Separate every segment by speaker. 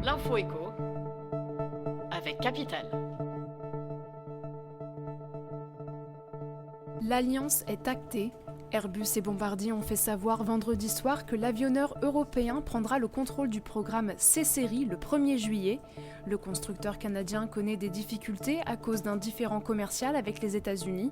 Speaker 1: L'info écho avec Capital.
Speaker 2: L'alliance est actée. Airbus et Bombardier ont fait savoir vendredi soir que l'avionneur européen prendra le contrôle du programme C-Series le 1er juillet. Le constructeur canadien connaît des difficultés à cause d'un différend commercial avec les États-Unis.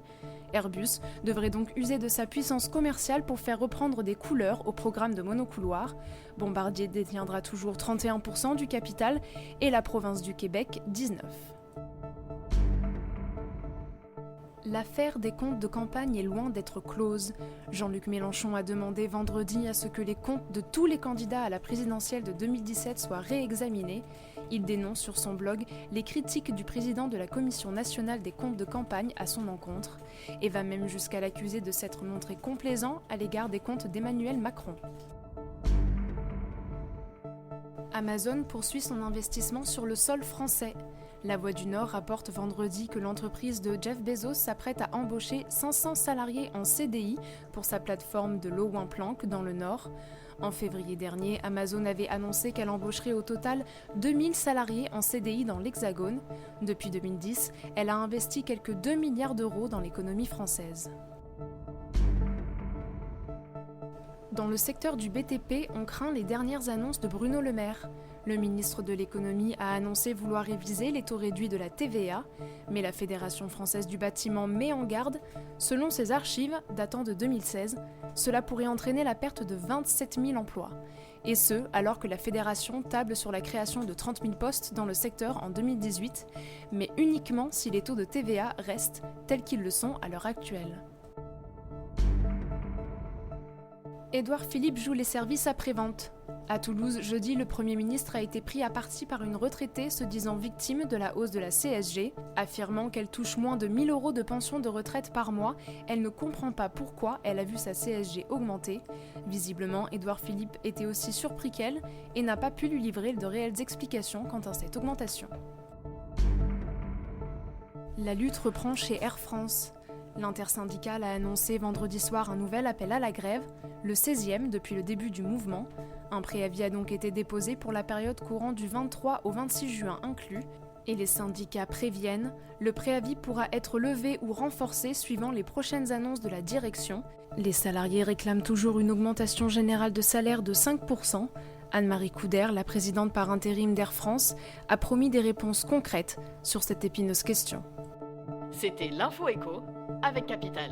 Speaker 2: Airbus devrait donc user de sa puissance commerciale pour faire reprendre des couleurs au programme de monocouloir. Bombardier détiendra toujours 31% du capital et la province du Québec 19%. L'affaire des comptes de campagne est loin d'être close. Jean-Luc Mélenchon a demandé vendredi à ce que les comptes de tous les candidats à la présidentielle de 2017 soient réexaminés. Il dénonce sur son blog les critiques du président de la Commission nationale des comptes de campagne à son encontre et va même jusqu'à l'accuser de s'être montré complaisant à l'égard des comptes d'Emmanuel Macron. Amazon poursuit son investissement sur le sol français. La Voix du Nord rapporte vendredi que l'entreprise de Jeff Bezos s'apprête à embaucher 500 salariés en CDI pour sa plateforme de Lowen-Planck dans le Nord. En février dernier, Amazon avait annoncé qu'elle embaucherait au total 2000 salariés en CDI dans l'Hexagone. Depuis 2010, elle a investi quelques 2 milliards d'euros dans l'économie française. Dans le secteur du BTP, on craint les dernières annonces de Bruno Le Maire. Le ministre de l'économie a annoncé vouloir réviser les taux réduits de la TVA, mais la Fédération française du bâtiment met en garde. Selon ses archives, datant de 2016, cela pourrait entraîner la perte de 27 000 emplois. Et ce, alors que la Fédération table sur la création de 30 000 postes dans le secteur en 2018, mais uniquement si les taux de TVA restent tels qu'ils le sont à l'heure actuelle. Édouard Philippe joue les services après-vente. À Toulouse, jeudi, le Premier ministre a été pris à partie par une retraitée se disant victime de la hausse de la CSG. Affirmant qu'elle touche moins de 1 000 € de pension de retraite par mois, elle ne comprend pas pourquoi elle a vu sa CSG augmenter. Visiblement, Édouard Philippe était aussi surpris qu'elle et n'a pas pu lui livrer de réelles explications quant à cette augmentation. La lutte reprend chez Air France. L'intersyndicale a annoncé vendredi soir un nouvel appel à la grève, le 16e depuis le début du mouvement. Un préavis a donc été déposé pour la période courant du 23 au 26 juin inclus, et les syndicats préviennent, le préavis pourra être levé ou renforcé suivant les prochaines annonces de la direction. Les salariés réclament toujours une augmentation générale de salaire de 5%. Anne-Marie Couder, la présidente par intérim d'Air France, a promis des réponses concrètes sur cette épineuse question.
Speaker 1: C'était l'Info écho avec Capital.